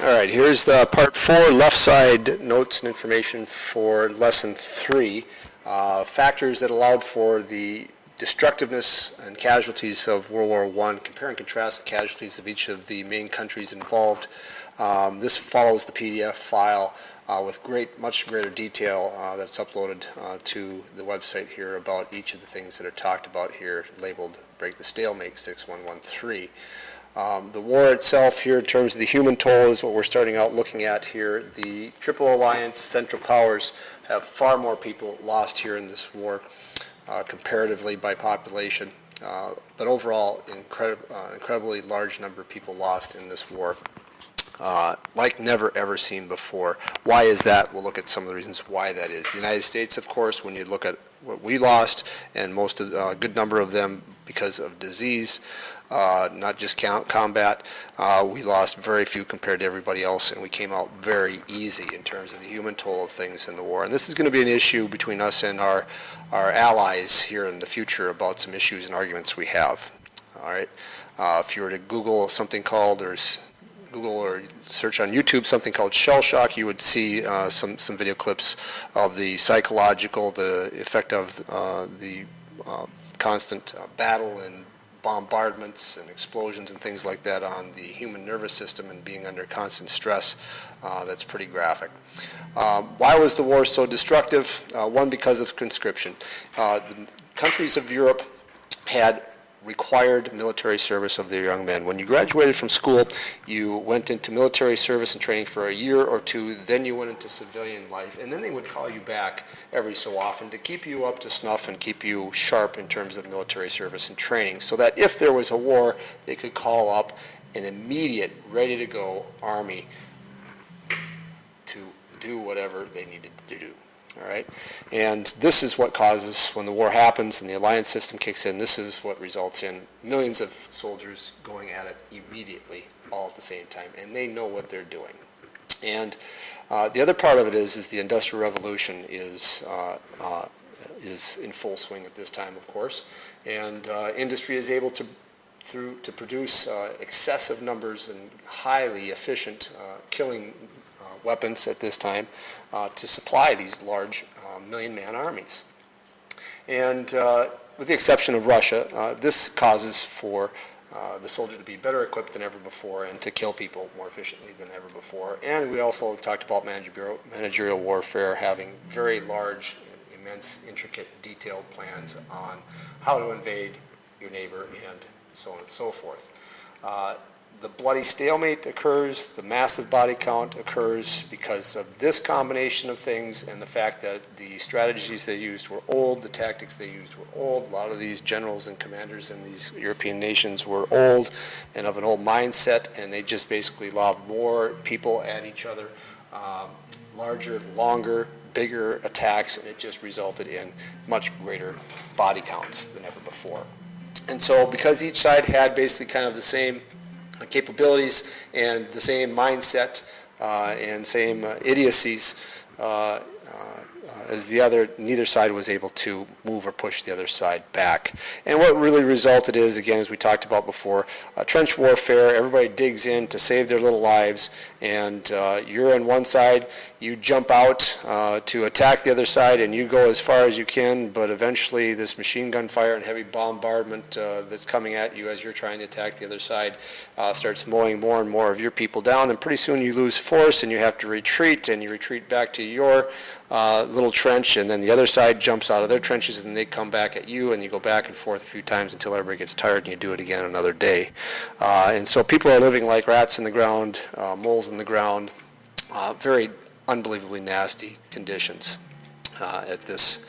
All right, here's the part 4, left side notes and information for lesson 3. Factors that allowed for the destructiveness and casualties of World War I. Compare and contrast the casualties of each of the main countries involved. This follows the PDF file with much greater detail that's uploaded to the website here about each of the things that are talked about here, labeled Break the Stalemate 6113. The war itself here in terms of the human toll is what we're starting out looking at here. The Triple Alliance Central Powers have far more people lost here in this war comparatively by population, but overall incredibly large number of people lost in this war. Like never ever seen before. Why is that? We'll look at some of the reasons why that is. The United States, of course, when you look at what we lost, and most of a good number of them because of disease, not just combat, we lost very few compared to everybody else, and we came out very easy in terms of the human toll of things in the war. And this is going to be an issue between us and our allies here in the future about some issues and arguments we have. All right. If you were to Google something called, Google or search on YouTube something called shell shock, you would see some video clips of the psychological, the effect of the constant battle and bombardments and explosions and things like that on the human nervous system and being under constant stress. That's pretty graphic. Why was the war so destructive? One, because of conscription. The countries of Europe had required military service of their young men. When you graduated from school, you went into military service and training for a year or two, then you went into civilian life, and then they would call you back every so often to keep you up to snuff and keep you sharp in terms of military service and training, so that if there was a war, they could call up an immediate, ready-to-go army to do whatever they needed to do. All right, and this is what causes, when the war happens and the alliance system kicks in, this is what results in millions of soldiers going at it immediately, all at the same time, and they know what they're doing. And the other part of it is the Industrial Revolution is in full swing at this time, of course, and industry is able to produce excessive numbers and highly efficient killing weapons at this time to supply these large million-man armies. And with the exception of Russia, this causes for the soldier to be better equipped than ever before and to kill people more efficiently than ever before. And we also talked about managerial warfare, having very large, immense, intricate, detailed plans on how to invade your neighbor and so on and so forth. The bloody stalemate occurs, the massive body count occurs because of this combination of things and the fact that the strategies they used were old, the tactics they used were old. A lot of these generals and commanders in these European nations were old and of an old mindset, and they just basically lobbed more people at each other, larger, longer, bigger attacks, and it just resulted in much greater body counts than ever before. And so because each side had basically kind of the same capabilities and the same mindset and same idiocies as the other, neither side was able to move or push the other side back. And what really resulted is, again, as we talked about before, trench warfare. Everybody digs in to save their little lives, and you're on one side, you jump out to attack the other side, and you go as far as you can, but eventually this machine gun fire and heavy bombardment that's coming at you as you're trying to attack the other side starts mowing more and more of your people down, and pretty soon you lose force and you have to retreat, and you retreat back to your little trench, and then the other side jumps out of their trenches and they come back at you, and you go back and forth a few times until everybody gets tired and you do it again another day. And so people are living like rats in the ground, moles in the ground, very unbelievably nasty conditions at this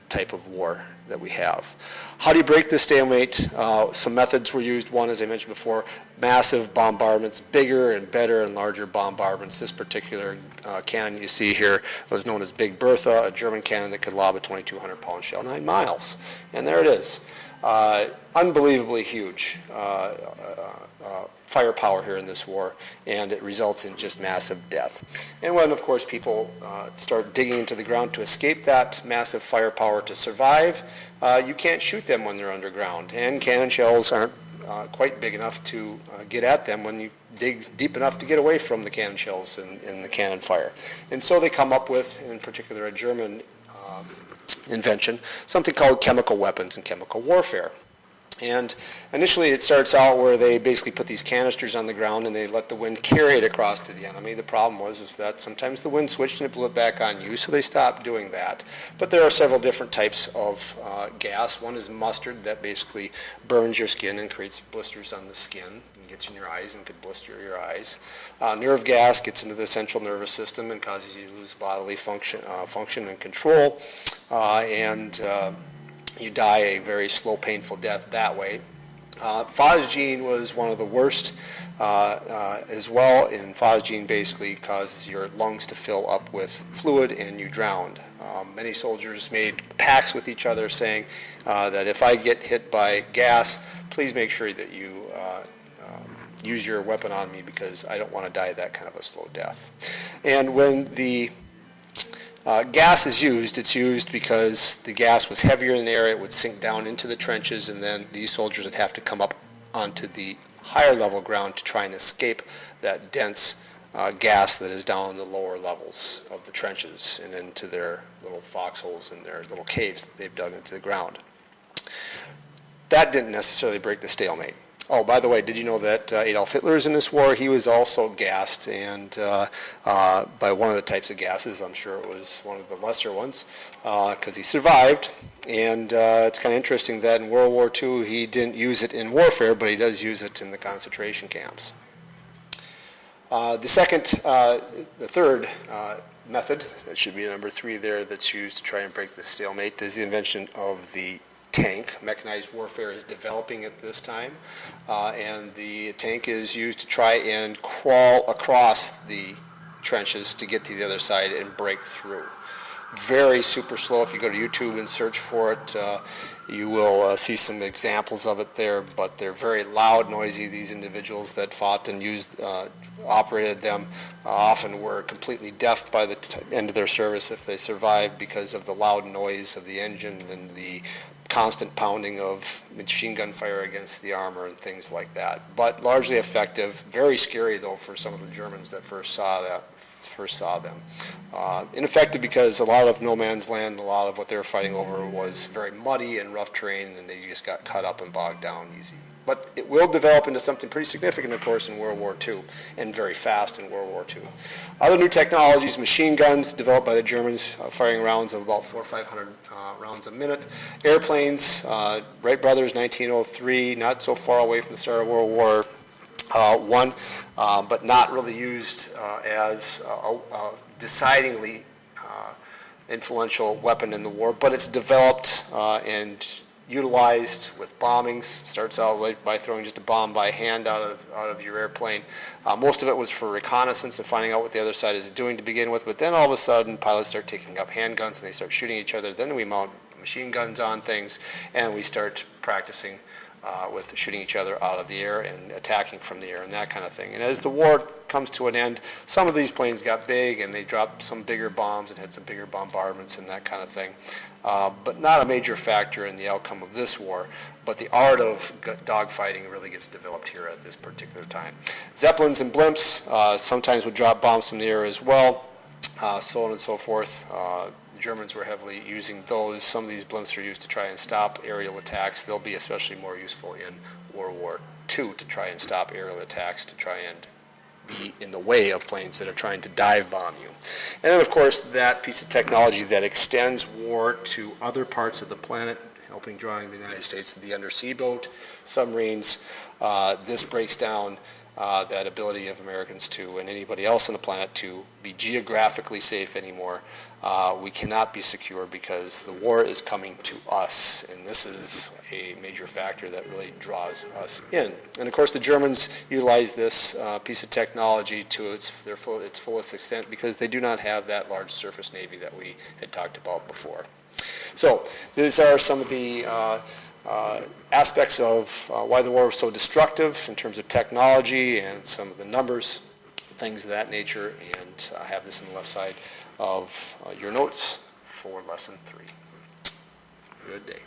type of war that we have. How do you break this stalemate? Some methods were used. One, as I mentioned before, massive bombardments, bigger and better and larger bombardments. This particular cannon you see here was known as Big Bertha, a German cannon that could lob a 2,200-pound shell 9 miles. And there it is. Unbelievably huge firepower here in this war, and it results in just massive death. And when, of course, people start digging into the ground to escape that massive firepower to survive, you can't shoot them when they're underground, and cannon shells aren't quite big enough to get at them when you dig deep enough to get away from the cannon shells and the cannon fire. And so they come up with, in particular a German invention, something called chemical weapons and chemical warfare. And initially it starts out where they basically put these canisters on the ground and they let the wind carry it across to the enemy. The problem was that sometimes the wind switched and it blew it back on you, so they stopped doing that. But there are several different types of gas. One is mustard that basically burns your skin and creates blisters on the skin and gets in your eyes and could blister your eyes. Nerve gas gets into the central nervous system and causes you to lose bodily function and control. You die a very slow, painful death that way. Phosgene was one of the worst as well, and phosgene basically causes your lungs to fill up with fluid and you drowned. Many soldiers made pacts with each other saying that if I get hit by gas, please make sure that you use your weapon on me because I don't want to die that kind of a slow death. And when the gas is used, it's used because the gas was heavier in the air, it would sink down into the trenches, and then these soldiers would have to come up onto the higher level ground to try and escape that dense gas that is down in the lower levels of the trenches and into their little foxholes and their little caves that they've dug into the ground. That didn't necessarily break the stalemate. Oh, by the way, did you know that Adolf Hitler is in this war? He was also gassed, and by one of the types of gases. I'm sure it was one of the lesser ones, because he survived. And it's kind of interesting that in World War II he didn't use it in warfare, but he does use it in the concentration camps. The third method, that should be number 3 there, that's used to try and break the stalemate, is the invention of the tank. Mechanized warfare is developing at this time, and the tank is used to try and crawl across the trenches to get to the other side and break through. Very super slow. If you go to YouTube and search for it, you will see some examples of it there, but they're very loud, noisy. These individuals that fought and operated them often were completely deaf by the end of their service if they survived because of the loud noise of the engine and the constant pounding of machine gun fire against the armor and things like that. But largely effective, very scary though for some of the Germans that first saw them. Ineffective because a lot of no man's land, a lot of what they were fighting over was very muddy and rough terrain, and they just got cut up and bogged down easy. But it will develop into something pretty significant, of course, in World War II, and very fast in World War II. Other new technologies, machine guns developed by the Germans, firing rounds of about 400 or 500 rounds a minute. Airplanes, Wright brothers, 1903, not so far away from the start of World War I, but not really used as a decidingly influential weapon in the war, but it's developed and utilized with bombings. Starts out by throwing just a bomb by hand out of your airplane. Most of it was for reconnaissance and finding out what the other side is doing to begin with, but then all of a sudden pilots start taking up handguns and they start shooting each other. Then we mount machine guns on things and we start practicing with shooting each other out of the air and attacking from the air and that kind of thing. And as the war comes to an end, some of these planes got big and they dropped some bigger bombs and had some bigger bombardments and that kind of thing. But not a major factor in the outcome of this war. But the art of dogfighting really gets developed here at this particular time. Zeppelins and blimps sometimes would drop bombs from the air as well, so on and so forth. The Germans were heavily using those. Some of these blimps are used to try and stop aerial attacks. They'll be especially more useful in World War II to try and stop aerial attacks, to try and be in the way of planes that are trying to dive bomb you. And then, of course, that piece of technology that extends war to other parts of the planet, helping drawing the United States to the undersea boat, submarines. This breaks down that ability of Americans to, and anybody else on the planet, to be geographically safe anymore. We cannot be secure because the war is coming to us, and this is a major factor that really draws us in. And of course the Germans utilize this piece of technology to its fullest extent because they do not have that large surface navy that we had talked about before. So these are some of the aspects of why the war was so destructive in terms of technology and some of the numbers, things of that nature, and I have this on the left side of your notes for lesson 3. Good day.